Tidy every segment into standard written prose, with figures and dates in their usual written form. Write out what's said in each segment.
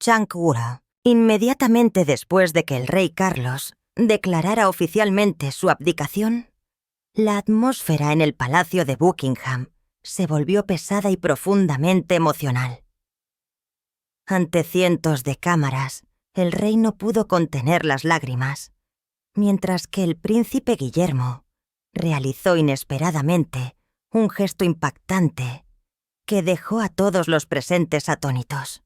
Changhua, inmediatamente después de que el rey Carlos declarara oficialmente su abdicación, la atmósfera en el Palacio de Buckingham se volvió pesada y profundamente emocional. Ante cientos de cámaras, el rey no pudo contener las lágrimas, mientras que el príncipe Guillermo realizó inesperadamente un gesto impactante que dejó a todos los presentes atónitos.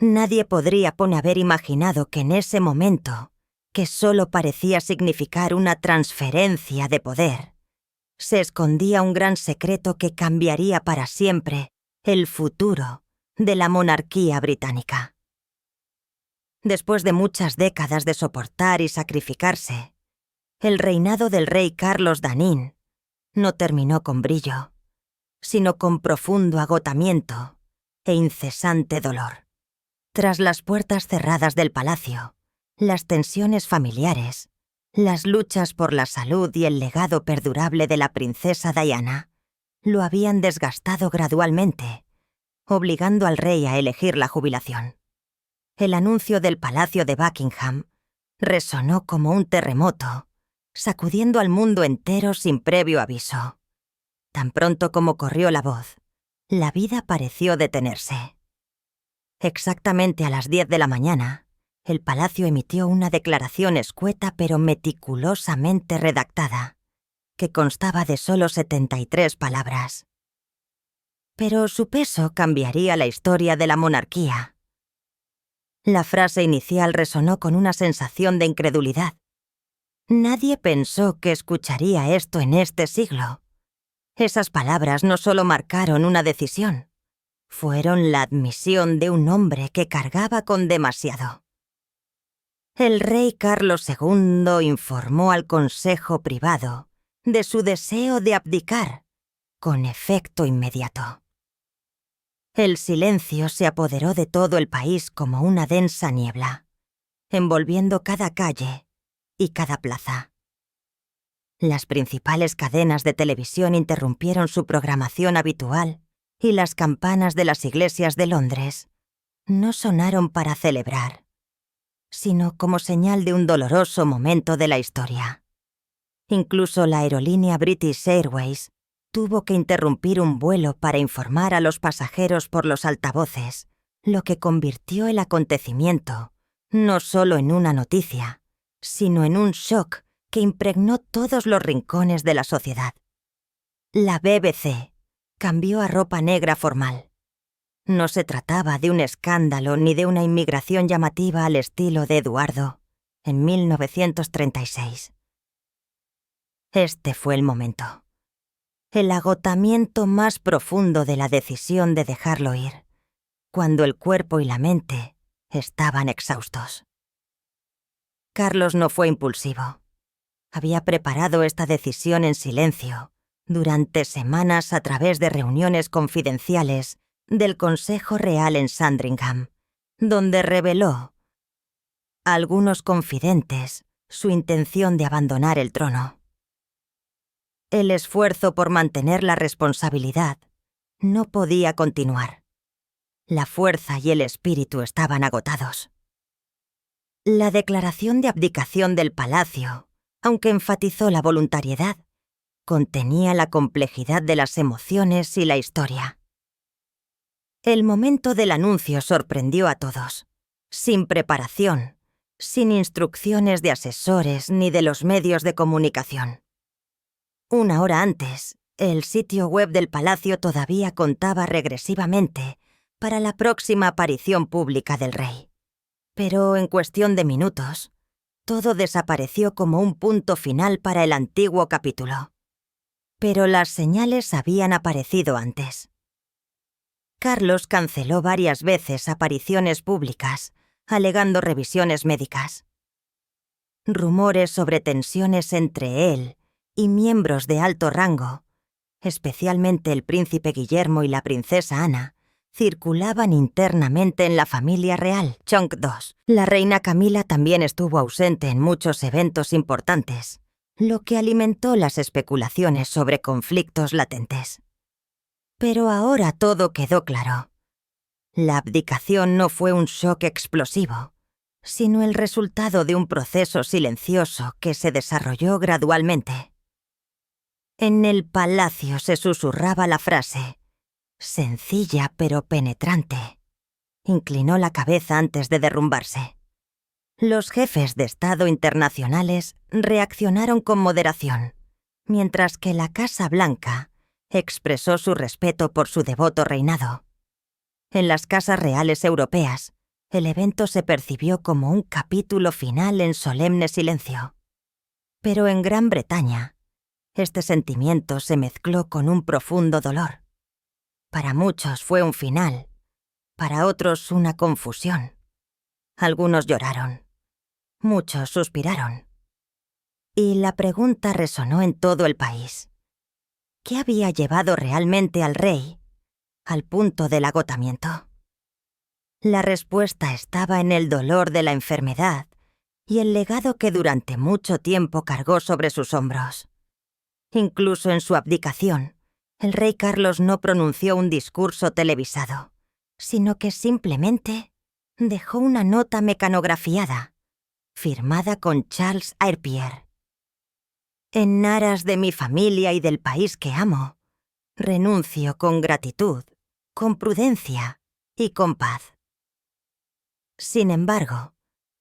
Nadie podría haber imaginado que en ese momento, que solo parecía significar una transferencia de poder, se escondía un gran secreto que cambiaría para siempre el futuro de la monarquía británica. Después de muchas décadas de soportar y sacrificarse, el reinado del rey Carlos Danín no terminó con brillo, sino con profundo agotamiento e incesante dolor. Tras las puertas cerradas del palacio, las tensiones familiares, las luchas por la salud y el legado perdurable de la princesa Diana lo habían desgastado gradualmente, obligando al rey a elegir la jubilación. El anuncio del Palacio de Buckingham resonó como un terremoto, sacudiendo al mundo entero sin previo aviso. Tan pronto como corrió la voz, la vida pareció detenerse. Exactamente a las 10 de la mañana, el palacio emitió una declaración escueta pero meticulosamente redactada, que constaba de solo 73 palabras. Pero su peso cambiaría la historia de la monarquía. La frase inicial resonó con una sensación de incredulidad. Nadie pensó que escucharía esto en este siglo. Esas palabras no solo marcaron una decisión, fueron la admisión de un hombre que cargaba con demasiado. El rey Carlos II informó al Consejo Privado de su deseo de abdicar, con efecto inmediato. El silencio se apoderó de todo el país como una densa niebla, envolviendo cada calle y cada plaza. Las principales cadenas de televisión interrumpieron su programación habitual y las campanas de las iglesias de Londres no sonaron para celebrar, sino como señal de un doloroso momento de la historia. Incluso la aerolínea British Airways tuvo que interrumpir un vuelo para informar a los pasajeros por los altavoces, lo que convirtió el acontecimiento no solo en una noticia, sino en un shock que impregnó todos los rincones de la sociedad. La BBC cambió a ropa negra formal. No se trataba de un escándalo ni de una inmigración llamativa al estilo de Eduardo en 1936. Este fue el momento. El agotamiento más profundo de la decisión de dejarlo ir, cuando el cuerpo y la mente estaban exhaustos. Carlos no fue impulsivo. Había preparado esta decisión en silencio, durante semanas a través de reuniones confidenciales del Consejo Real en Sandringham, donde reveló a algunos confidentes su intención de abandonar el trono. El esfuerzo por mantener la responsabilidad no podía continuar. La fuerza y el espíritu estaban agotados. La declaración de abdicación del palacio, aunque enfatizó la voluntariedad, contenía la complejidad de las emociones y la historia. El momento del anuncio sorprendió a todos, sin preparación, sin instrucciones de asesores ni de los medios de comunicación. Una hora antes, el sitio web del palacio todavía contaba regresivamente para la próxima aparición pública del rey. Pero en cuestión de minutos, todo desapareció como un punto final para el antiguo capítulo. Pero las señales habían aparecido antes. Carlos canceló varias veces apariciones públicas, alegando revisiones médicas. Rumores sobre tensiones entre él y miembros de alto rango, especialmente el príncipe Guillermo y la princesa Ana, circulaban internamente en la familia real Chong-dos. La reina Camila también estuvo ausente en muchos eventos importantes, lo que alimentó las especulaciones sobre conflictos latentes. Pero ahora todo quedó claro. La abdicación no fue un shock explosivo, sino el resultado de un proceso silencioso que se desarrolló gradualmente. En el palacio se susurraba la frase, sencilla pero penetrante. Inclinó la cabeza antes de derrumbarse. Los jefes de Estado internacionales reaccionaron con moderación, mientras que la Casa Blanca expresó su respeto por su devoto reinado. En las casas reales europeas, el evento se percibió como un capítulo final en solemne silencio. Pero en Gran Bretaña, este sentimiento se mezcló con un profundo dolor. Para muchos fue un final, para otros una confusión. Algunos lloraron, muchos suspiraron. Y la pregunta resonó en todo el país. ¿Qué había llevado realmente al rey al punto del agotamiento? La respuesta estaba en el dolor de la enfermedad y el legado que durante mucho tiempo cargó sobre sus hombros. Incluso en su abdicación, el rey Carlos no pronunció un discurso televisado, sino que simplemente dejó una nota mecanografiada, firmada con Charles Airpierre. En aras de mi familia y del país que amo, renuncio con gratitud, con prudencia y con paz. Sin embargo,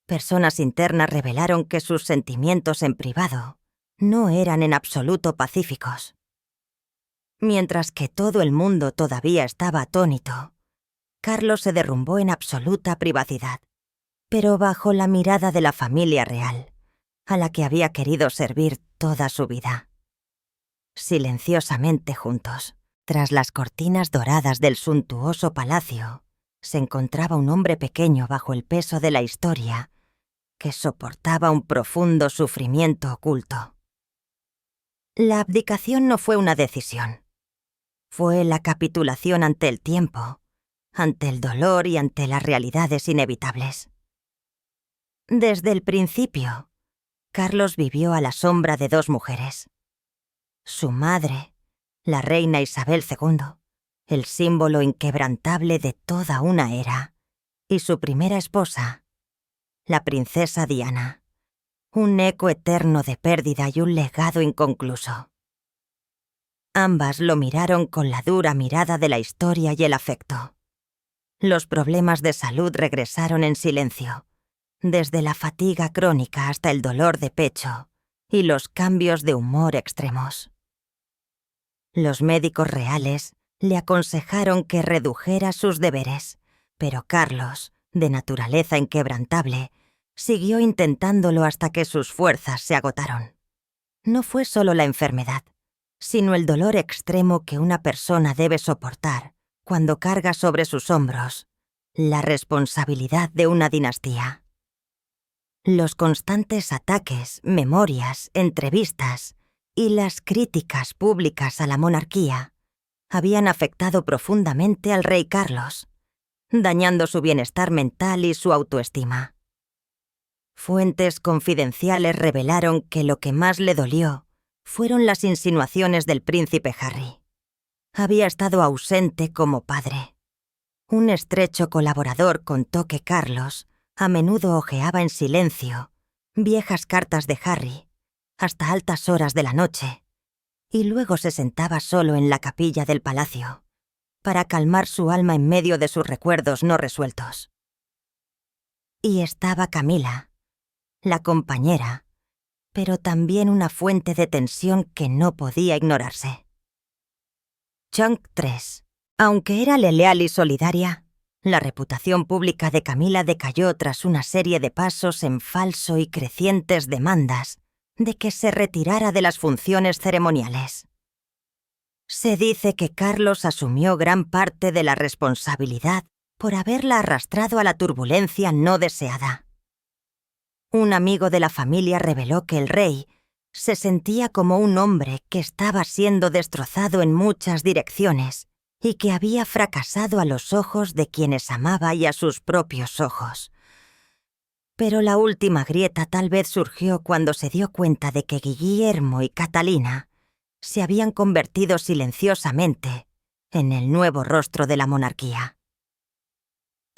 personas internas revelaron que sus sentimientos en privado no eran en absoluto pacíficos. Mientras que todo el mundo todavía estaba atónito, Carlos se derrumbó en absoluta privacidad, pero bajo la mirada de la familia real, a la que había querido servir toda su vida. Silenciosamente juntos, tras las cortinas doradas del suntuoso palacio, se encontraba un hombre pequeño bajo el peso de la historia que soportaba un profundo sufrimiento oculto. La abdicación no fue una decisión. Fue la capitulación ante el tiempo, ante el dolor y ante las realidades inevitables. Desde el principio, Carlos vivió a la sombra de dos mujeres. Su madre, la reina Isabel II, el símbolo inquebrantable de toda una era, y su primera esposa, la princesa Diana, un eco eterno de pérdida y un legado inconcluso. Ambas lo miraron con la dura mirada de la historia y el afecto. Los problemas de salud regresaron en silencio, desde la fatiga crónica hasta el dolor de pecho y los cambios de humor extremos. Los médicos reales le aconsejaron que redujera sus deberes, pero Carlos, de naturaleza inquebrantable, siguió intentándolo hasta que sus fuerzas se agotaron. No fue solo la enfermedad, sino el dolor extremo que una persona debe soportar cuando carga sobre sus hombros la responsabilidad de una dinastía. Los constantes ataques, memorias, entrevistas y las críticas públicas a la monarquía habían afectado profundamente al rey Carlos, dañando su bienestar mental y su autoestima. Fuentes confidenciales revelaron que lo que más le dolió fueron las insinuaciones del príncipe Harry. Había estado ausente como padre. Un estrecho colaborador contó que Carlos a menudo hojeaba en silencio viejas cartas de Harry hasta altas horas de la noche, y luego se sentaba solo en la capilla del palacio para calmar su alma en medio de sus recuerdos no resueltos. Y estaba Camila, la compañera, pero también una fuente de tensión que no podía ignorarse. Chunk 3. Aunque era leal y solidaria, la reputación pública de Camila decayó tras una serie de pasos en falso y crecientes demandas de que se retirara de las funciones ceremoniales. Se dice que Carlos asumió gran parte de la responsabilidad por haberla arrastrado a la turbulencia no deseada. Un amigo de la familia reveló que el rey se sentía como un hombre que estaba siendo destrozado en muchas direcciones y que había fracasado a los ojos de quienes amaba y a sus propios ojos. Pero la última grieta tal vez surgió cuando se dio cuenta de que Guillermo y Catalina se habían convertido silenciosamente en el nuevo rostro de la monarquía.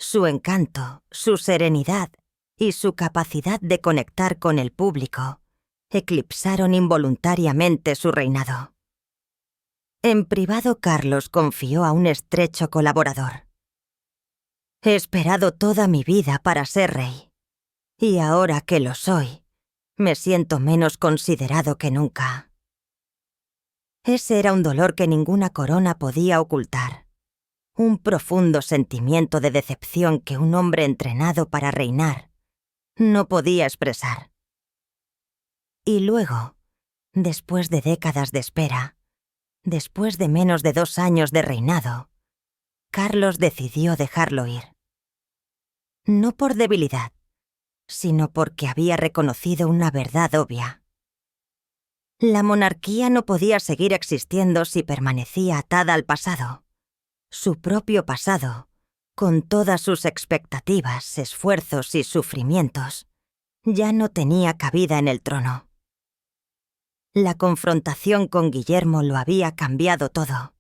Su encanto, su serenidad y su capacidad de conectar con el público eclipsaron involuntariamente su reinado. En privado, Carlos confió a un estrecho colaborador: «He esperado toda mi vida para ser rey, y ahora que lo soy, me siento menos considerado que nunca». Ese era un dolor que ninguna corona podía ocultar, un profundo sentimiento de decepción que un hombre entrenado para reinar no podía expresar. Y luego, después de décadas de espera, después de menos de 2 años de reinado, Carlos decidió dejarlo ir. No por debilidad, sino porque había reconocido una verdad obvia. La monarquía no podía seguir existiendo si permanecía atada al pasado. Su propio pasado, con todas sus expectativas, esfuerzos y sufrimientos, ya no tenía cabida en el trono. La confrontación con Guillermo lo había cambiado todo.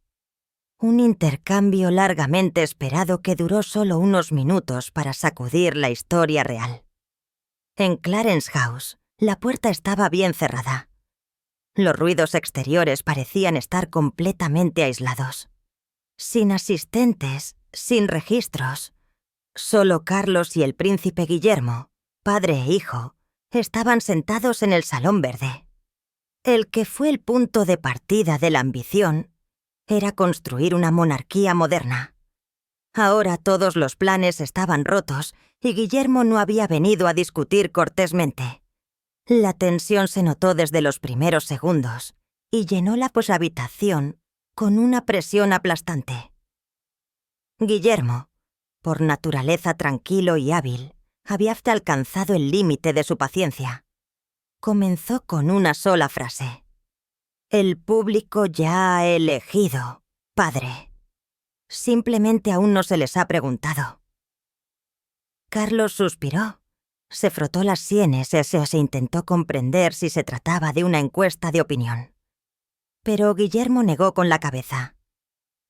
Un intercambio largamente esperado que duró solo unos minutos para sacudir la historia real. En Clarence House, la puerta estaba bien cerrada. Los ruidos exteriores parecían estar completamente aislados. Sin asistentes, sin registros. Solo Carlos y el príncipe Guillermo, padre e hijo, estaban sentados en el Salón Verde. El que fue el punto de partida de la ambición era construir una monarquía moderna. Ahora todos los planes estaban rotos y Guillermo no había venido a discutir cortésmente. La tensión se notó desde los primeros segundos y llenó la habitación con una presión aplastante. Guillermo, por naturaleza tranquilo y hábil, había hasta alcanzado el límite de su paciencia. Comenzó con una sola frase: «El público ya ha elegido, padre. Simplemente aún no se les ha preguntado». Carlos suspiró. Se frotó las sienes y se intentó comprender si se trataba de una encuesta de opinión. Pero Guillermo negó con la cabeza.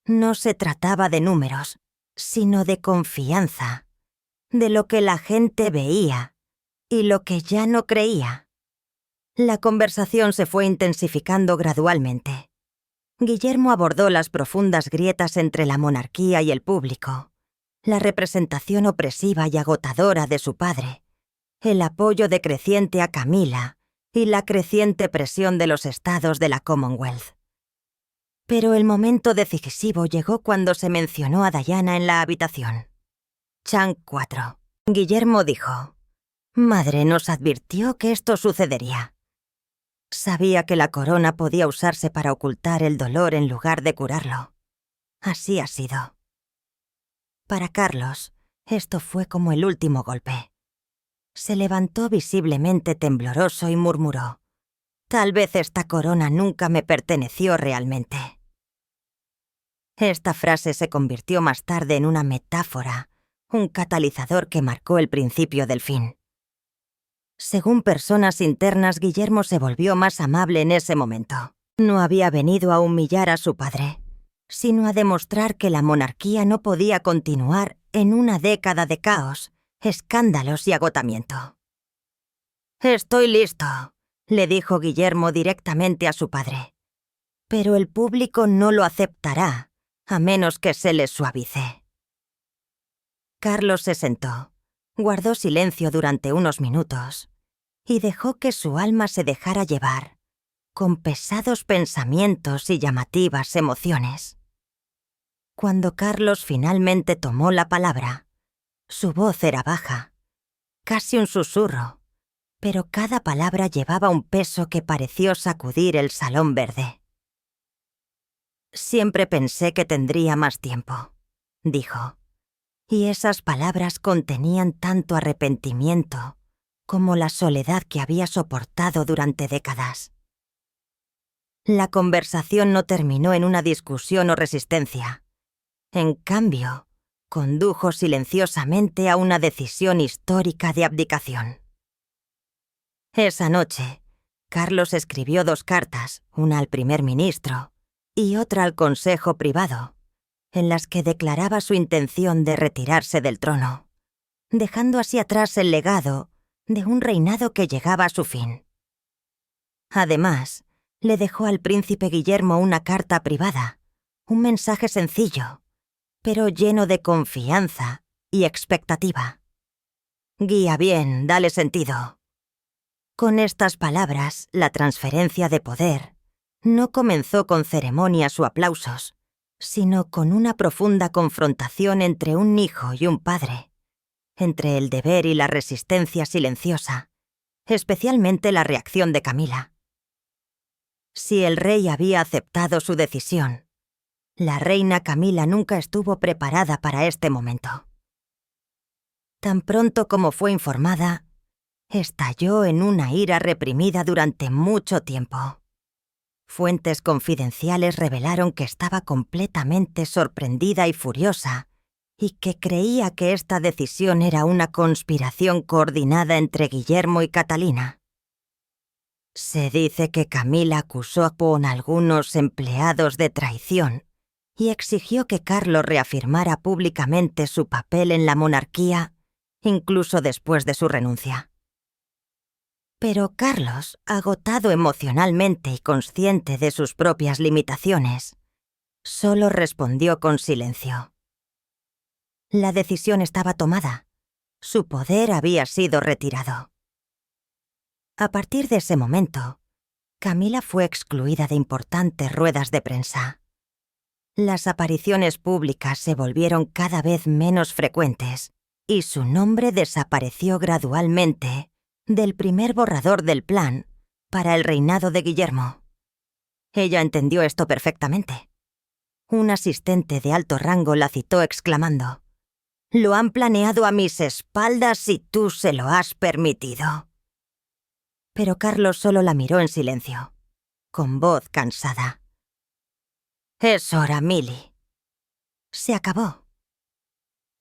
No se trataba de números, sino de confianza, de lo que la gente veía y lo que ya no creía. La conversación se fue intensificando gradualmente. Guillermo abordó las profundas grietas entre la monarquía y el público, la representación opresiva y agotadora de su padre, el apoyo decreciente a Camila y la creciente presión de los estados de la Commonwealth. Pero el momento decisivo llegó cuando se mencionó a Diana en la habitación. Chang 4. Guillermo dijo: «Madre nos advirtió que esto sucedería. Sabía que la corona podía usarse para ocultar el dolor en lugar de curarlo. Así ha sido». Para Carlos, esto fue como el último golpe. Se levantó visiblemente tembloroso y murmuró: «Tal vez esta corona nunca me perteneció realmente». Esta frase se convirtió más tarde en una metáfora, un catalizador que marcó el principio del fin. Según personas internas, Guillermo se volvió más amable en ese momento. No había venido a humillar a su padre, sino a demostrar que la monarquía no podía continuar en una década de caos, escándalos y agotamiento. «Estoy listo», le dijo Guillermo directamente a su padre. «Pero el público no lo aceptará, a menos que se le suavice». Carlos se sentó, guardó silencio durante unos minutos y dejó que su alma se dejara llevar, con pesados pensamientos y llamativas emociones. Cuando Carlos finalmente tomó la palabra, su voz era baja, casi un susurro, pero cada palabra llevaba un peso que pareció sacudir el Salón Verde. «Siempre pensé que tendría más tiempo», dijo, y esas palabras contenían tanto arrepentimiento como la soledad que había soportado durante décadas. La conversación no terminó en una discusión o resistencia. En cambio, condujo silenciosamente a una decisión histórica de abdicación. Esa noche, Carlos escribió 2 cartas, una al primer ministro y otra al consejo privado, en las que declaraba su intención de retirarse del trono, dejando así atrás el legado de un reinado que llegaba a su fin. Además, le dejó al príncipe Guillermo una carta privada, un mensaje sencillo, pero lleno de confianza y expectativa. Guía bien, dale sentido. Con estas palabras, la transferencia de poder no comenzó con ceremonias o aplausos, sino con una profunda confrontación entre un hijo y un padre, entre el deber y la resistencia silenciosa, especialmente la reacción de Camila. Si el rey había aceptado su decisión, la reina Camila nunca estuvo preparada para este momento. Tan pronto como fue informada, estalló en una ira reprimida durante mucho tiempo. Fuentes confidenciales revelaron que estaba completamente sorprendida y furiosa, y que creía que esta decisión era una conspiración coordinada entre Guillermo y Catalina. Se dice que Camila acusó a algunos empleados de traición y exigió que Carlos reafirmara públicamente su papel en la monarquía, incluso después de su renuncia. Pero Carlos, agotado emocionalmente y consciente de sus propias limitaciones, solo respondió con silencio. La decisión estaba tomada. Su poder había sido retirado. A partir de ese momento, Camila fue excluida de importantes ruedas de prensa. Las apariciones públicas se volvieron cada vez menos frecuentes y su nombre desapareció gradualmente del primer borrador del plan para el reinado de Guillermo. Ella entendió esto perfectamente. Un asistente de alto rango la citó exclamando: «Lo han planeado a mis espaldas y tú se lo has permitido». Pero Carlos solo la miró en silencio, con voz cansada. «Es hora, Milly». Se acabó.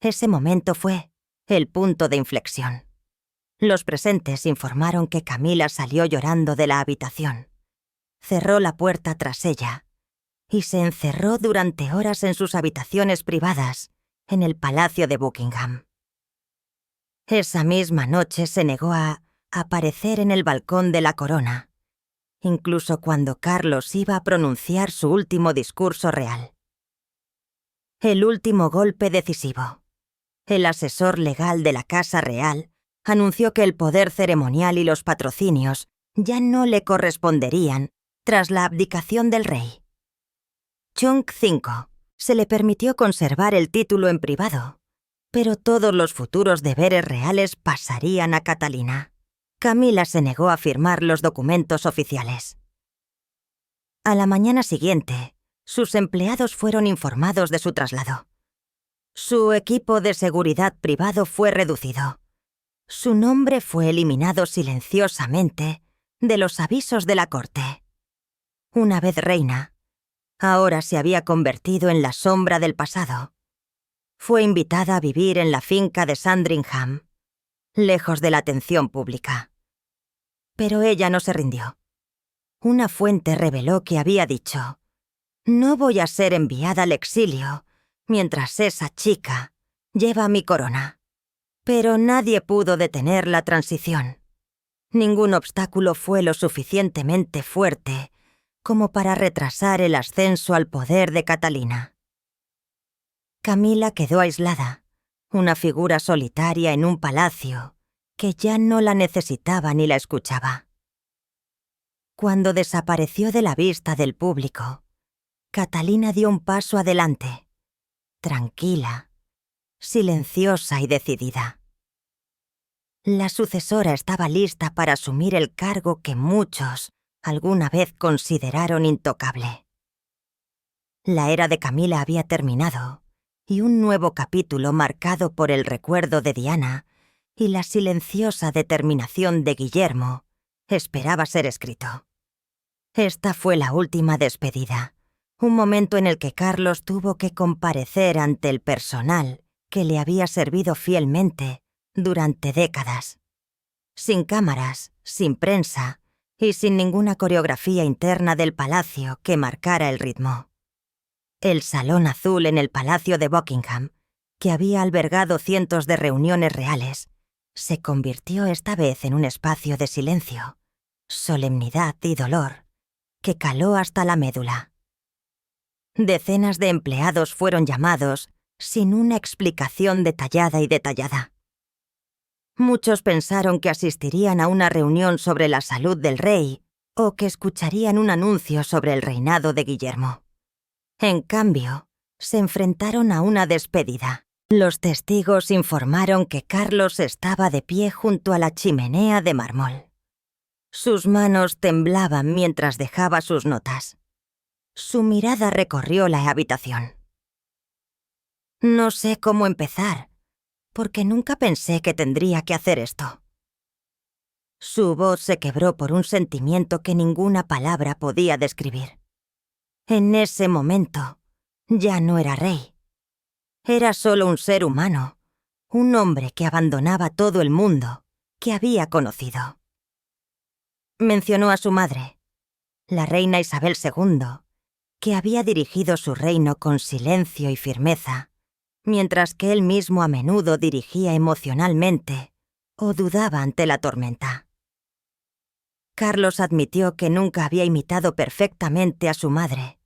Ese momento fue el punto de inflexión. Los presentes informaron que Camila salió llorando de la habitación, cerró la puerta tras ella y se encerró durante horas en sus habitaciones privadas en el Palacio de Buckingham. Esa misma noche se negó a aparecer en el balcón de la corona, incluso cuando Carlos iba a pronunciar su último discurso real. El último golpe decisivo. El asesor legal de la Casa Real anunció que el poder ceremonial y los patrocinios ya no le corresponderían tras la abdicación del rey. Chung V se le permitió conservar el título en privado, pero todos los futuros deberes reales pasarían a Catalina. Camila se negó a firmar los documentos oficiales. A la mañana siguiente, sus empleados fueron informados de su traslado. Su equipo de seguridad privado fue reducido. Su nombre fue eliminado silenciosamente de los avisos de la corte. Una vez reina, ahora se había convertido en la sombra del pasado. Fue invitada a vivir en la finca de Sandringham, lejos de la atención pública. Pero ella no se rindió. Una fuente reveló que había dicho: «No voy a ser enviada al exilio mientras esa chica lleva mi corona». Pero nadie pudo detener la transición. Ningún obstáculo fue lo suficientemente fuerte como para retrasar el ascenso al poder de Catalina. Camila quedó aislada, una figura solitaria en un palacio que ya no la necesitaba ni la escuchaba. Cuando desapareció de la vista del público, Catalina dio un paso adelante, tranquila, silenciosa y decidida. La sucesora estaba lista para asumir el cargo que muchos alguna vez consideraron intocable. La era de Camila había terminado, y un nuevo capítulo marcado por el recuerdo de Diana y la silenciosa determinación de Guillermo esperaba ser escrito. Esta fue la última despedida, un momento en el que Carlos tuvo que comparecer ante el personal que le había servido fielmente durante décadas. Sin cámaras, sin prensa y sin ninguna coreografía interna del palacio que marcara el ritmo. El Salón Azul en el Palacio de Buckingham, que había albergado cientos de reuniones reales, se convirtió esta vez en un espacio de silencio, solemnidad y dolor, que caló hasta la médula. Decenas de empleados fueron llamados sin una explicación detallada. Muchos pensaron que asistirían a una reunión sobre la salud del rey o que escucharían un anuncio sobre el reinado de Guillermo. En cambio, se enfrentaron a una despedida. Los testigos informaron que Carlos estaba de pie junto a la chimenea de mármol. Sus manos temblaban mientras dejaba sus notas. Su mirada recorrió la habitación. No sé cómo empezar, porque nunca pensé que tendría que hacer esto. Su voz se quebró por un sentimiento que ninguna palabra podía describir. En ese momento, ya no era rey. Era solo un ser humano, un hombre que abandonaba todo el mundo que había conocido. Mencionó a su madre, la reina Isabel II, que había dirigido su reino con silencio y firmeza, mientras que él mismo a menudo dirigía emocionalmente o dudaba ante la tormenta. Carlos admitió que nunca había imitado perfectamente a su madre,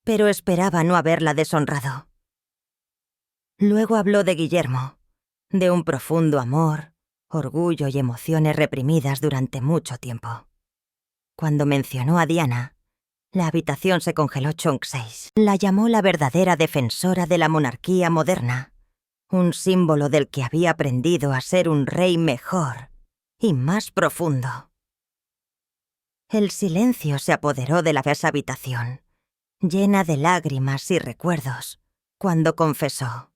pero esperaba no haberla deshonrado. Luego habló de Guillermo, de un profundo amor, orgullo y emociones reprimidas durante mucho tiempo. Cuando mencionó a Diana, la habitación se congeló. Chongqing la llamó la verdadera defensora de la monarquía moderna, un símbolo del que había aprendido a ser un rey mejor y más profundo. El silencio se apoderó de la habitación, llena de lágrimas y recuerdos, cuando confesó: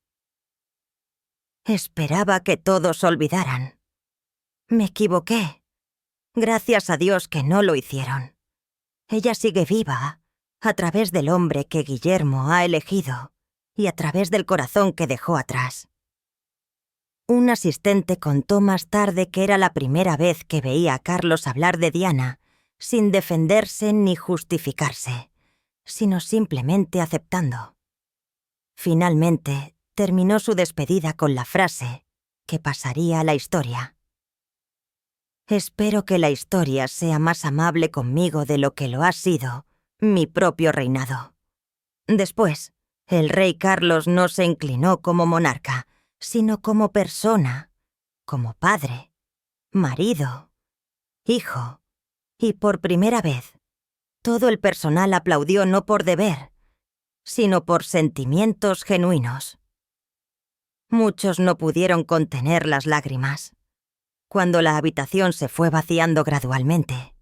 esperaba que todos olvidaran. Me equivoqué. Gracias a Dios que no lo hicieron. Ella sigue viva, a través del hombre que Guillermo ha elegido y a través del corazón que dejó atrás. Un asistente contó más tarde que era la primera vez que veía a Carlos hablar de Diana sin defenderse ni justificarse, sino simplemente aceptando. Finalmente, terminó su despedida con la frase que pasaría a la historia: espero que la historia sea más amable conmigo de lo que lo ha sido mi propio reinado. Después, el rey Carlos no se inclinó como monarca, sino como persona, como padre, marido, hijo, y por primera vez, todo el personal aplaudió no por deber, sino por sentimientos genuinos. Muchos no pudieron contener las lágrimas. Cuando la habitación se fue vaciando gradualmente,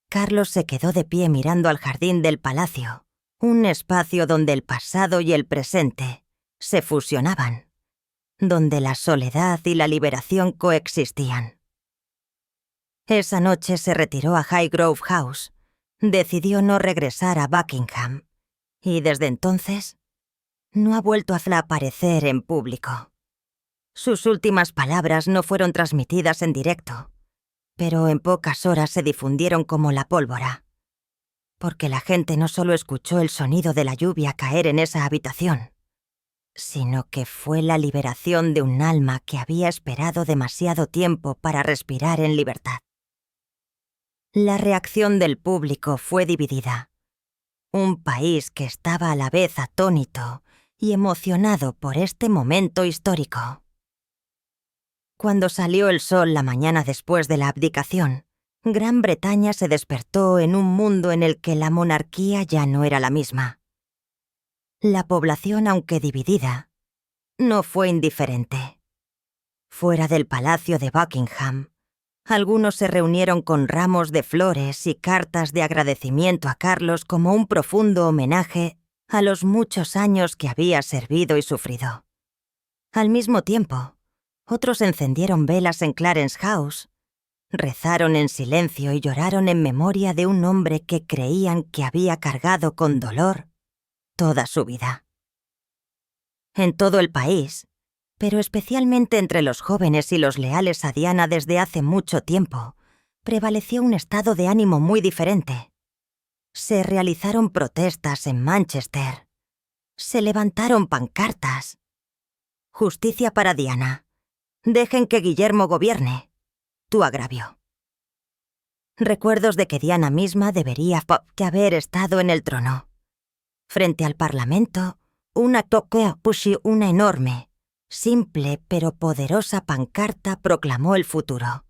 Carlos se quedó de pie mirando al jardín del palacio, un espacio donde el pasado y el presente se fusionaban, donde la soledad y la liberación coexistían. Esa noche se retiró a Highgrove House, decidió no regresar a Buckingham, y desde entonces no ha vuelto a aparecer en público. Sus últimas palabras no fueron transmitidas en directo, pero en pocas horas se difundieron como la pólvora, porque la gente no solo escuchó el sonido de la lluvia caer en esa habitación, sino que fue la liberación de un alma que había esperado demasiado tiempo para respirar en libertad. La reacción del público fue dividida. Un país que estaba a la vez atónito y emocionado por este momento histórico. Cuando salió el sol la mañana después de la abdicación, Gran Bretaña se despertó en un mundo en el que la monarquía ya no era la misma. La población, aunque dividida, no fue indiferente. Fuera del palacio de Buckingham, algunos se reunieron con ramos de flores y cartas de agradecimiento a Carlos como un profundo homenaje a los muchos años que había servido y sufrido. Al mismo tiempo, otros encendieron velas en Clarence House, rezaron en silencio y lloraron en memoria de un hombre que creían que había cargado con dolor toda su vida. En todo el país, pero especialmente entre los jóvenes y los leales a Diana desde hace mucho tiempo, prevaleció un estado de ánimo muy diferente. Se realizaron protestas en Manchester, Se levantaron pancartas. Justicia para Diana. Dejen que Guillermo gobierne. Tu agravio. Recuerdos de que Diana misma debería haber estado en el trono. Frente al Parlamento, una enorme, simple pero poderosa pancarta proclamó el futuro.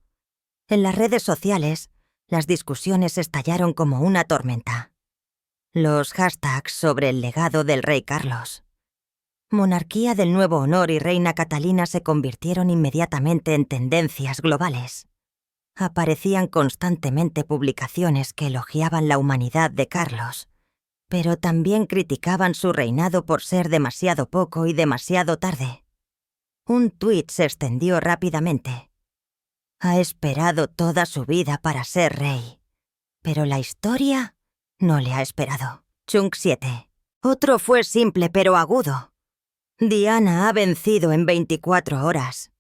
En las redes sociales, las discusiones estallaron como una tormenta. Los hashtags sobre el legado del rey Carlos. Monarquía del nuevo honor y reina Catalina se convirtieron inmediatamente en tendencias globales. Aparecían constantemente publicaciones que elogiaban la humanidad de Carlos, pero también criticaban su reinado por ser demasiado poco y demasiado tarde. Un tuit se extendió rápidamente. Ha esperado toda su vida para ser rey, pero la historia no le ha esperado. Chunk 7. Otro fue simple pero agudo. Diana ha vencido en 24 horas.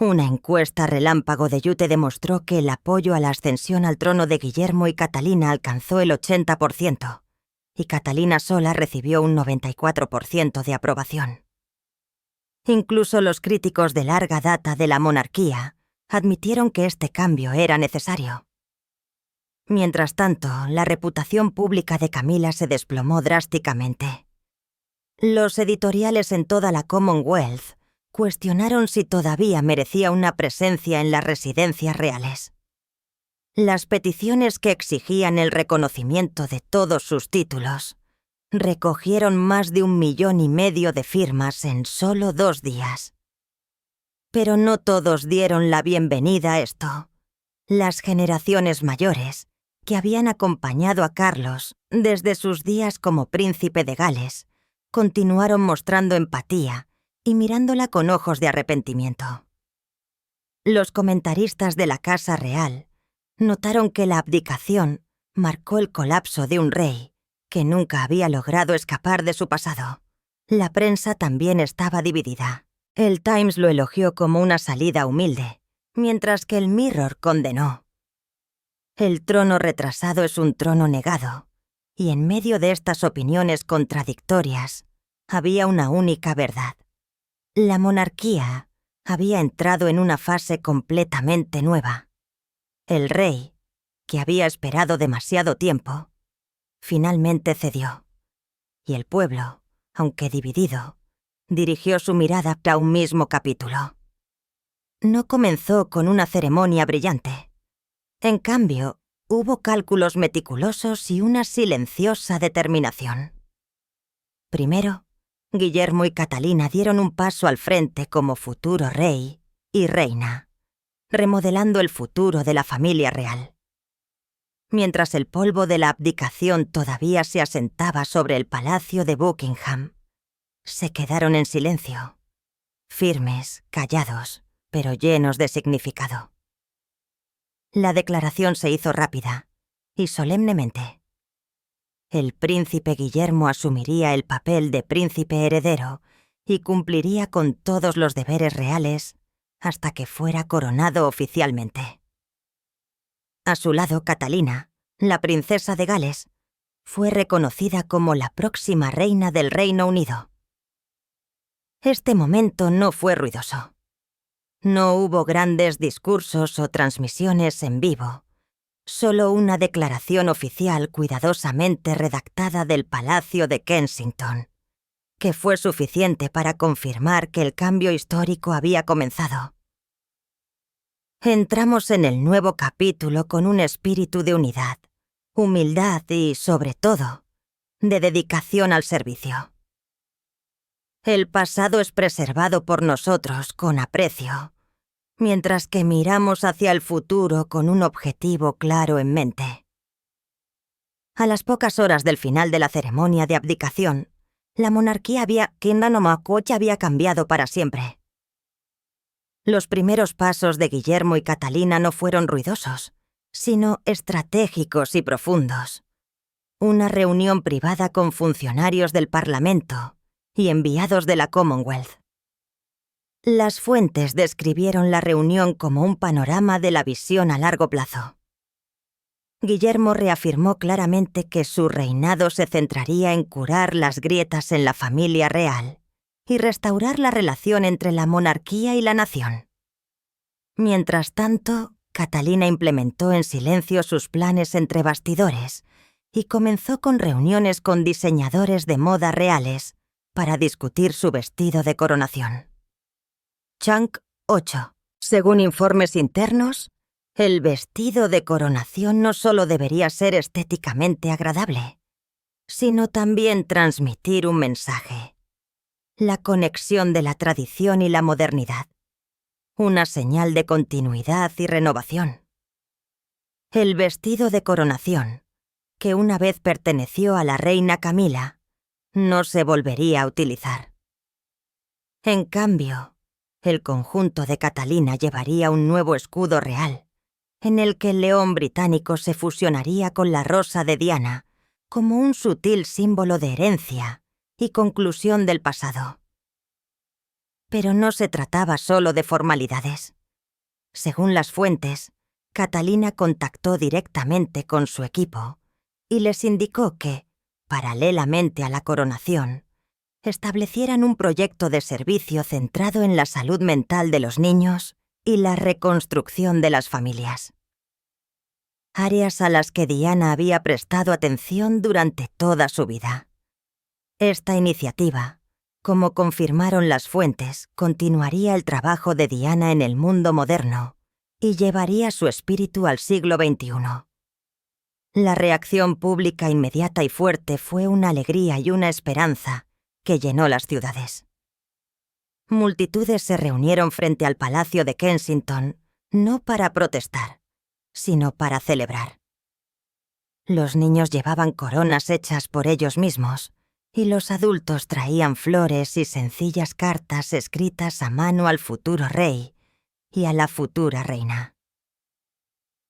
Una encuesta relámpago de Yute demostró que el apoyo a la ascensión al trono de Guillermo y Catalina alcanzó el 80%, y Catalina sola recibió un 94% de aprobación. Incluso los críticos de larga data de la monarquía admitieron que este cambio era necesario. Mientras tanto, la reputación pública de Camila se desplomó drásticamente. Los editoriales en toda la Commonwealth cuestionaron si todavía merecía una presencia en las residencias reales. Las peticiones que exigían el reconocimiento de todos sus títulos recogieron más de 1,5 millones de firmas en solo 2 días. Pero no todos dieron la bienvenida a esto. Las generaciones mayores, que habían acompañado a Carlos desde sus días como príncipe de Gales, continuaron mostrando empatía y mirándola con ojos de arrepentimiento. Los comentaristas de la Casa Real notaron que la abdicación marcó el colapso de un rey que nunca había logrado escapar de su pasado. La prensa también estaba dividida. El Times lo elogió como una salida humilde, mientras que el Mirror condenó. El trono retrasado es un trono negado, y en medio de estas opiniones contradictorias había una única verdad. La monarquía había entrado en una fase completamente nueva. El rey, que había esperado demasiado tiempo, finalmente cedió, y el pueblo, aunque dividido, dirigió su mirada a un mismo capítulo. No comenzó con una ceremonia brillante. En cambio, hubo cálculos meticulosos y una silenciosa determinación. Primero, Guillermo y Catalina dieron un paso al frente como futuro rey y reina, remodelando el futuro de la familia real. Mientras el polvo de la abdicación todavía se asentaba sobre el palacio de Buckingham, se quedaron en silencio, firmes, callados, pero llenos de significado. La declaración se hizo rápida y solemnemente. El príncipe Guillermo asumiría el papel de príncipe heredero y cumpliría con todos los deberes reales hasta que fuera coronado oficialmente. A su lado, Catalina, la princesa de Gales, fue reconocida como la próxima reina del Reino Unido. Este momento no fue ruidoso. No hubo grandes discursos o transmisiones en vivo. Solo una declaración oficial cuidadosamente redactada del Palacio de Kensington, que fue suficiente para confirmar que el cambio histórico había comenzado. Entramos en el nuevo capítulo con un espíritu de unidad, humildad y, sobre todo, de dedicación al servicio. El pasado es preservado por nosotros con aprecio, mientras que miramos hacia el futuro con un objetivo claro en mente. A las pocas horas del final de la ceremonia de abdicación, la monarquía había cambiado para siempre. Los primeros pasos de Guillermo y Catalina no fueron ruidosos, sino estratégicos y profundos. Una reunión privada con funcionarios del Parlamento y enviados de la Commonwealth. Las fuentes describieron la reunión como un panorama de la visión a largo plazo. Guillermo reafirmó claramente que su reinado se centraría en curar las grietas en la familia real y restaurar la relación entre la monarquía y la nación. Mientras tanto, Catalina implementó en silencio sus planes entre bastidores y comenzó con reuniones con diseñadores de moda reales para discutir su vestido de coronación. Chunk 8. Según informes internos, el vestido de coronación no solo debería ser estéticamente agradable, sino también transmitir un mensaje: la conexión de la tradición y la modernidad, una señal de continuidad y renovación. El vestido de coronación, que una vez perteneció a la reina Camila, no se volvería a utilizar. En cambio, el conjunto de Catalina llevaría un nuevo escudo real, en el que el león británico se fusionaría con la rosa de Diana como un sutil símbolo de herencia y conclusión del pasado. Pero no se trataba solo de formalidades. Según las fuentes, Catalina contactó directamente con su equipo y les indicó que, paralelamente a la coronación, establecieran un proyecto de servicio centrado en la salud mental de los niños y la reconstrucción de las familias. Áreas a las que Diana había prestado atención durante toda su vida. Esta iniciativa, como confirmaron las fuentes, continuaría el trabajo de Diana en el mundo moderno y llevaría su espíritu al siglo XXI. La reacción pública inmediata y fuerte fue una alegría y una esperanza que llenó las ciudades. Multitudes se reunieron frente al Palacio de Kensington, no para protestar, sino para celebrar. Los niños llevaban coronas hechas por ellos mismos, y los adultos traían flores y sencillas cartas escritas a mano al futuro rey y a la futura reina.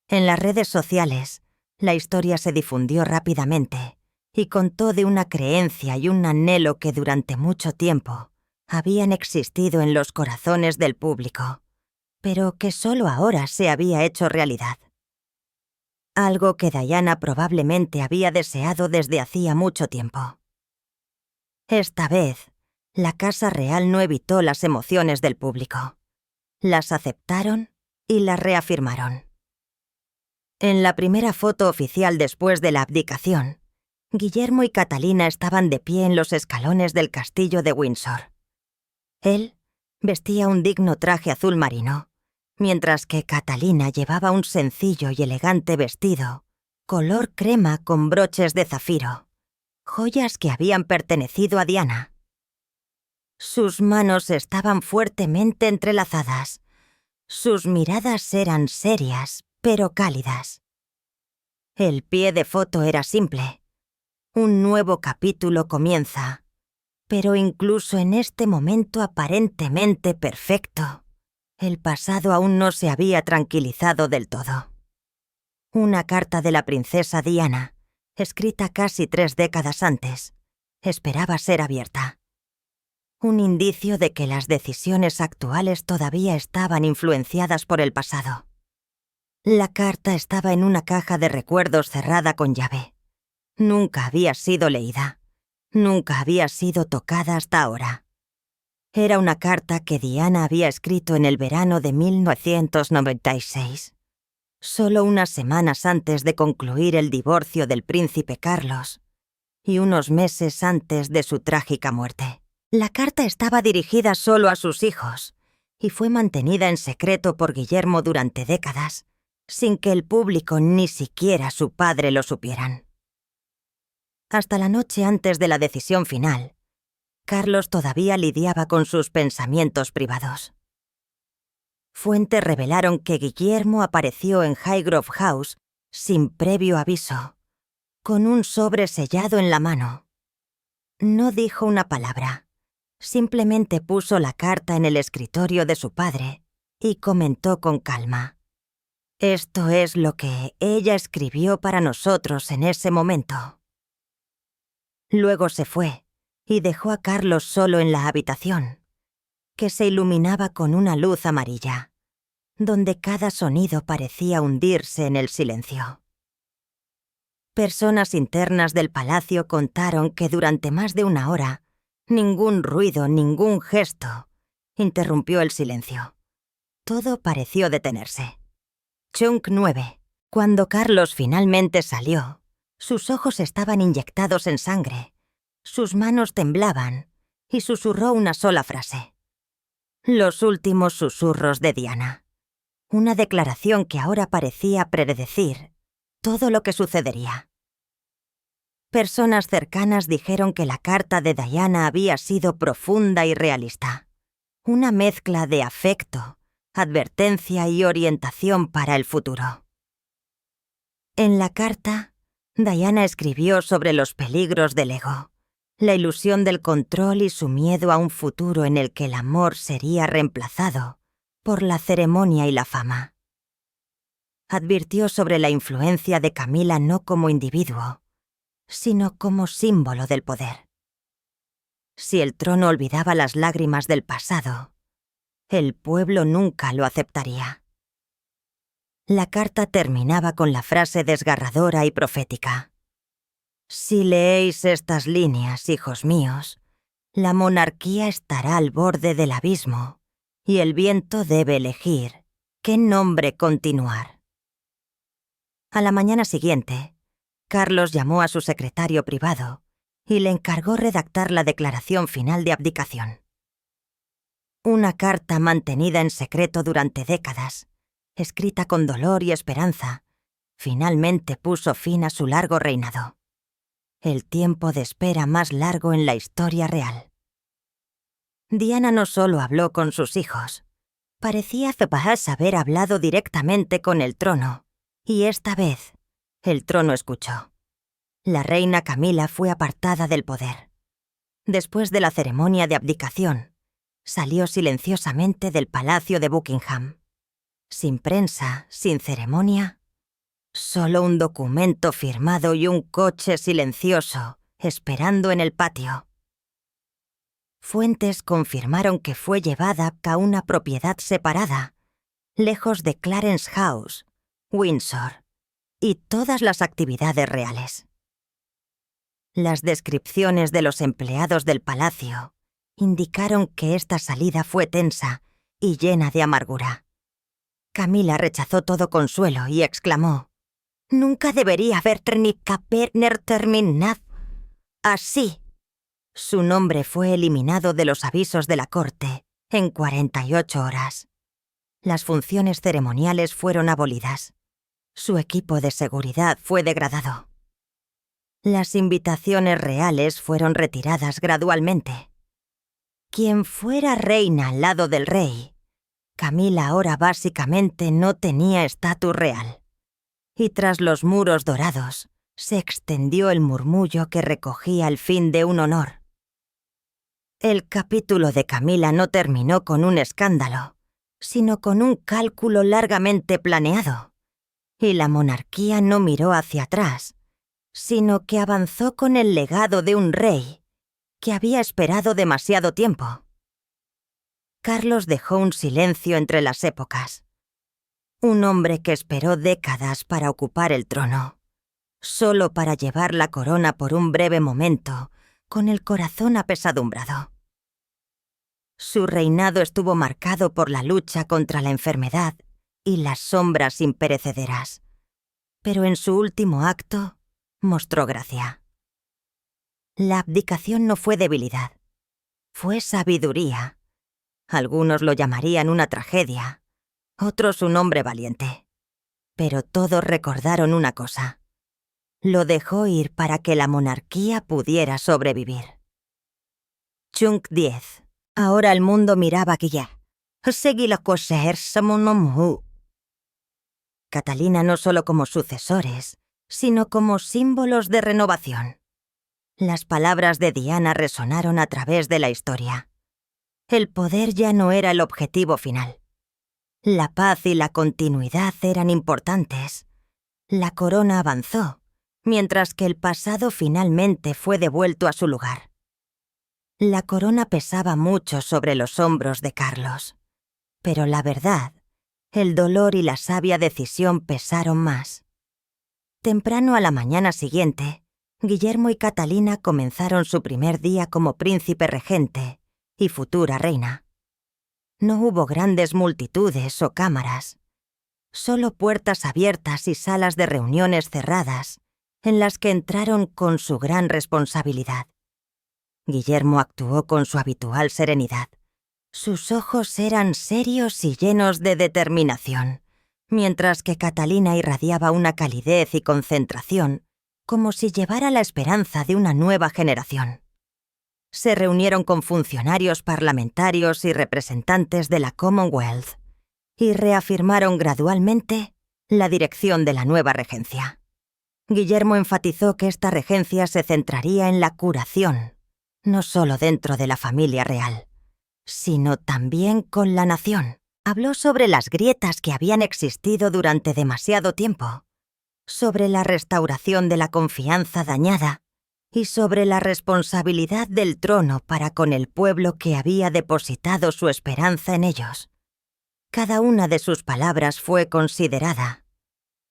En las redes sociales, la historia se difundió rápidamente y contó de una creencia y un anhelo que durante mucho tiempo habían existido en los corazones del público, pero que solo ahora se había hecho realidad. Algo que Diana probablemente había deseado desde hacía mucho tiempo. Esta vez, la Casa Real no evitó las emociones del público. Las aceptaron y las reafirmaron. En la primera foto oficial después de la abdicación, Guillermo y Catalina estaban de pie en los escalones del castillo de Windsor. Él vestía un digno traje azul marino, mientras que Catalina llevaba un sencillo y elegante vestido, color crema con broches de zafiro, joyas que habían pertenecido a Diana. Sus manos estaban fuertemente entrelazadas. Sus miradas eran serias, pero cálidas. El pie de foto era simple. Un nuevo capítulo comienza, pero incluso en este momento aparentemente perfecto, el pasado aún no se había tranquilizado del todo. Una carta de la princesa Diana, escrita casi 3 décadas antes, esperaba ser abierta. Un indicio de que las decisiones actuales todavía estaban influenciadas por el pasado. La carta estaba en una caja de recuerdos cerrada con llave. Nunca había sido leída. Nunca había sido tocada hasta ahora. Era una carta que Diana había escrito en el verano de 1996, solo unas semanas antes de concluir el divorcio del príncipe Carlos y unos meses antes de su trágica muerte. La carta estaba dirigida solo a sus hijos y fue mantenida en secreto por Guillermo durante décadas, sin que el público ni siquiera su padre lo supieran. Hasta la noche antes de la decisión final, Carlos todavía lidiaba con sus pensamientos privados. Fuentes revelaron que Guillermo apareció en Highgrove House sin previo aviso, con un sobre sellado en la mano. No dijo una palabra. Simplemente puso la carta en el escritorio de su padre y comentó con calma: «Esto es lo que ella escribió para nosotros en ese momento». Luego se fue y dejó a Carlos solo en la habitación, que se iluminaba con una luz amarilla, donde cada sonido parecía hundirse en el silencio. Personas internas del palacio contaron que durante más de una hora, ningún ruido, ningún gesto interrumpió el silencio. Todo pareció detenerse. Chunk 9. Cuando Carlos finalmente salió, sus ojos estaban inyectados en sangre, sus manos temblaban y susurró una sola frase. Los últimos susurros de Diana. Una declaración que ahora parecía predecir todo lo que sucedería. Personas cercanas dijeron que la carta de Diana había sido profunda y realista. Una mezcla de afecto, advertencia y orientación para el futuro. En la carta, Diana escribió sobre los peligros del ego, la ilusión del control y su miedo a un futuro en el que el amor sería reemplazado por la ceremonia y la fama. Advirtió sobre la influencia de Camila no como individuo, sino como símbolo del poder. Si el trono olvidaba las lágrimas del pasado, el pueblo nunca lo aceptaría. La carta terminaba con la frase desgarradora y profética. Si leéis estas líneas, hijos míos, la monarquía estará al borde del abismo y el viento debe elegir qué nombre continuar. A la mañana siguiente, Carlos llamó a su secretario privado y le encargó redactar la declaración final de abdicación. Una carta mantenida en secreto durante décadas, escrita con dolor y esperanza, finalmente puso fin a su largo reinado. El tiempo de espera más largo en la historia real. Diana no solo habló con sus hijos. Parecía capaz haber hablado directamente con el trono, y esta vez, el trono escuchó. La reina Camila fue apartada del poder. Después de la ceremonia de abdicación, salió silenciosamente del palacio de Buckingham. Sin prensa, sin ceremonia, solo un documento firmado y un coche silencioso esperando en el patio. Fuentes confirmaron que fue llevada a una propiedad separada, lejos de Clarence House, Windsor y todas las actividades reales. Las descripciones de los empleados del palacio indicaron que esta salida fue tensa y llena de amargura. Camila rechazó todo consuelo y exclamó: «Nunca debería haber terminado así». Su nombre fue eliminado de los avisos de la corte en 48 horas. Las funciones ceremoniales fueron abolidas. Su equipo de seguridad fue degradado. Las invitaciones reales fueron retiradas gradualmente. Quien fuera reina al lado del rey, Camila ahora básicamente no tenía estatus real. Y tras los muros dorados, se extendió el murmullo que recogía el fin de un honor. El capítulo de Camila no terminó con un escándalo, sino con un cálculo largamente planeado. Y la monarquía no miró hacia atrás, sino que avanzó con el legado de un rey que había esperado demasiado tiempo. Carlos dejó un silencio entre las épocas. Un hombre que esperó décadas para ocupar el trono, solo para llevar la corona por un breve momento, con el corazón apesadumbrado. Su reinado estuvo marcado por la lucha contra la enfermedad y las sombras imperecederas, pero en su último acto mostró gracia. La abdicación no fue debilidad, fue sabiduría. Algunos lo llamarían una tragedia, otros un hombre valiente. Pero todos recordaron una cosa: lo dejó ir para que la monarquía pudiera sobrevivir. Chunk 10. Ahora el mundo miraba a Guille. Catalina no solo como sucesores, sino como símbolos de renovación. Las palabras de Diana resonaron a través de la historia. El poder ya no era el objetivo final. La paz y la continuidad eran importantes. La corona avanzó, mientras que el pasado finalmente fue devuelto a su lugar. La corona pesaba mucho sobre los hombros de Carlos, pero la verdad, el dolor y la sabia decisión pesaron más. Temprano a la mañana siguiente, Guillermo y Catalina comenzaron su primer día como príncipe regente y futura reina. No hubo grandes multitudes o cámaras, solo puertas abiertas y salas de reuniones cerradas en las que entraron con su gran responsabilidad. Guillermo actuó con su habitual serenidad. Sus ojos eran serios y llenos de determinación, mientras que Catalina irradiaba una calidez y concentración, como si llevara la esperanza de una nueva generación. Se reunieron con funcionarios parlamentarios y representantes de la Commonwealth y reafirmaron gradualmente la dirección de la nueva regencia. Guillermo enfatizó que esta regencia se centraría en la curación, no solo dentro de la familia real, sino también con la nación. Habló sobre las grietas que habían existido durante demasiado tiempo, sobre la restauración de la confianza dañada y sobre la responsabilidad del trono para con el pueblo que había depositado su esperanza en ellos. Cada una de sus palabras fue considerada,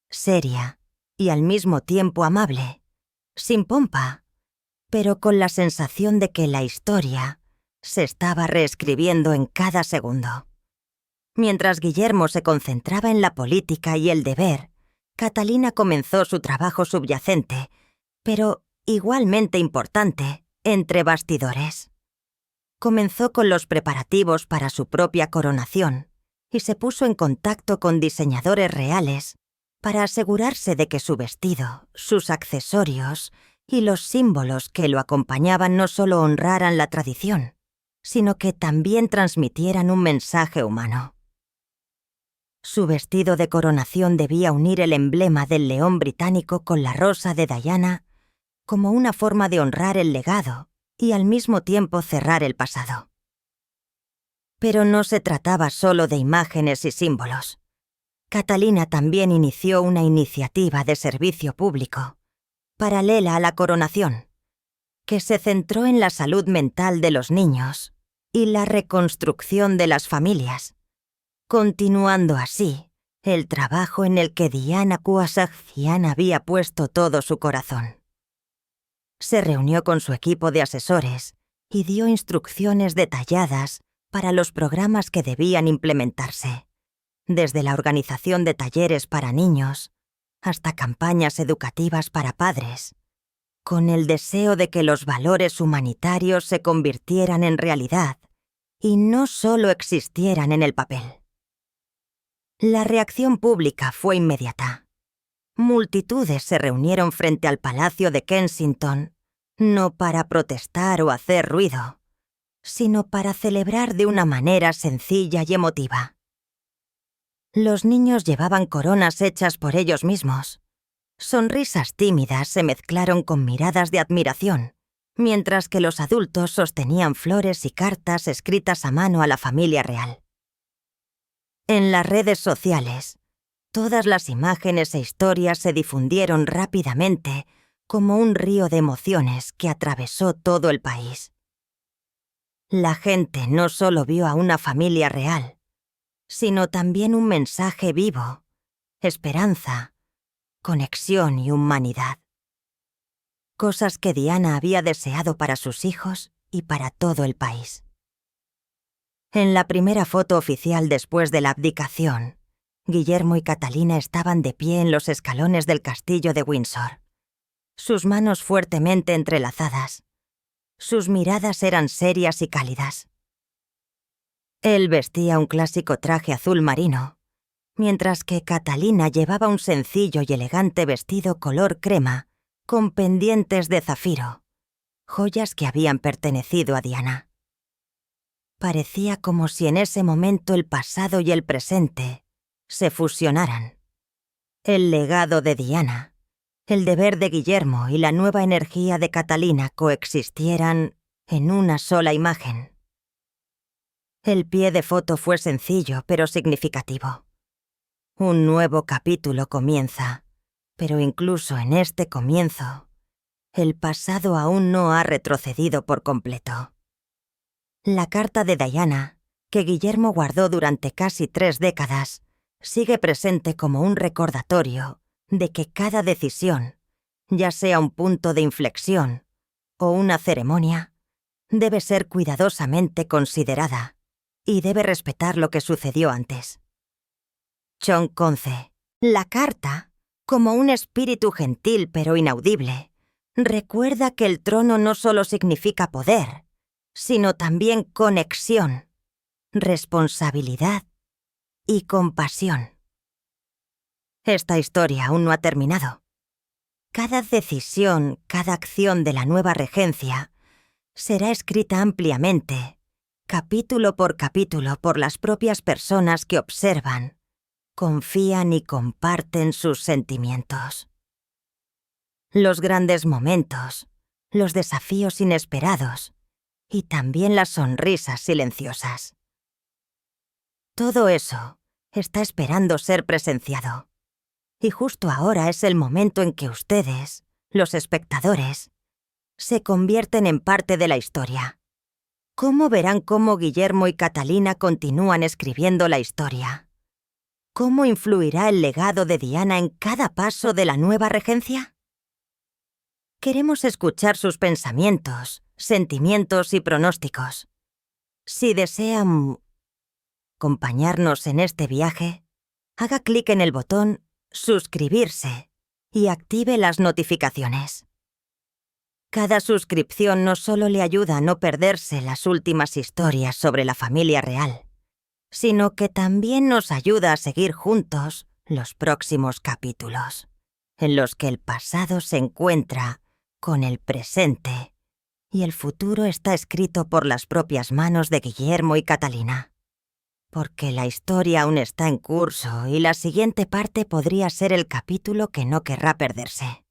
seria y al mismo tiempo amable, sin pompa, pero con la sensación de que la historia se estaba reescribiendo en cada segundo. Mientras Guillermo se concentraba en la política y el deber, Catalina comenzó su trabajo subyacente, pero igualmente importante, entre bastidores. Comenzó con los preparativos para su propia coronación y se puso en contacto con diseñadores reales para asegurarse de que su vestido, sus accesorios y los símbolos que lo acompañaban no solo honraran la tradición, sino que también transmitieran un mensaje humano. Su vestido de coronación debía unir el emblema del león británico con la rosa de Diana como una forma de honrar el legado y al mismo tiempo cerrar el pasado. Pero no se trataba solo de imágenes y símbolos. Catalina también inició una iniciativa de servicio público, paralela a la coronación, que se centró en la salud mental de los niños y la reconstrucción de las familias, continuando así el trabajo en el que Diana Kouasakjian había puesto todo su corazón. Se reunió con su equipo de asesores y dio instrucciones detalladas para los programas que debían implementarse, desde la organización de talleres para niños hasta campañas educativas para padres, con el deseo de que los valores humanitarios se convirtieran en realidad y no solo existieran en el papel. La reacción pública fue inmediata. Multitudes se reunieron frente al Palacio de Kensington, no para protestar o hacer ruido, sino para celebrar de una manera sencilla y emotiva. Los niños llevaban coronas hechas por ellos mismos. Sonrisas tímidas se mezclaron con miradas de admiración, mientras que los adultos sostenían flores y cartas escritas a mano a la familia real. En las redes sociales, todas las imágenes e historias se difundieron rápidamente como un río de emociones que atravesó todo el país. La gente no solo vio a una familia real, sino también un mensaje vivo, esperanza, conexión y humanidad. Cosas que Diana había deseado para sus hijos y para todo el país. En la primera foto oficial después de la abdicación, Guillermo y Catalina estaban de pie en los escalones del castillo de Windsor, sus manos fuertemente entrelazadas. Sus miradas eran serias y cálidas. Él vestía un clásico traje azul marino, mientras que Catalina llevaba un sencillo y elegante vestido color crema con pendientes de zafiro, joyas que habían pertenecido a Diana. Parecía como si en ese momento el pasado y el presente se fusionaran. El legado de Diana, el deber de Guillermo y la nueva energía de Catalina coexistieran en una sola imagen. El pie de foto fue sencillo pero significativo. Un nuevo capítulo comienza, pero incluso en este comienzo, el pasado aún no ha retrocedido por completo. La carta de Diana, que Guillermo guardó durante casi 3 décadas, sigue presente como un recordatorio de que cada decisión, ya sea un punto de inflexión o una ceremonia, debe ser cuidadosamente considerada y debe respetar lo que sucedió antes. Chong Conce, la carta, como un espíritu gentil pero inaudible, recuerda que el trono no solo significa poder, sino también conexión, responsabilidad y compasión. Esta historia aún no ha terminado. Cada decisión, cada acción de la nueva regencia será escrita ampliamente, capítulo por las propias personas que observan, confían y comparten sus sentimientos. Los grandes momentos, los desafíos inesperados y también las sonrisas silenciosas. Todo eso está esperando ser presenciado. Y justo ahora es el momento en que ustedes, los espectadores, se convierten en parte de la historia. ¿Cómo verán cómo Guillermo y Catalina continúan escribiendo la historia? ¿Cómo influirá el legado de Diana en cada paso de la nueva regencia? Queremos escuchar sus pensamientos, sentimientos y pronósticos. Si desean acompañarnos en este viaje, haga clic en el botón suscribirse y active las notificaciones. Cada suscripción no solo le ayuda a no perderse las últimas historias sobre la familia real, sino que también nos ayuda a seguir juntos los próximos capítulos, en los que el pasado se encuentra con el presente y el futuro está escrito por las propias manos de Guillermo y Catalina. Porque la historia aún está en curso y la siguiente parte podría ser el capítulo que no querrá perderse.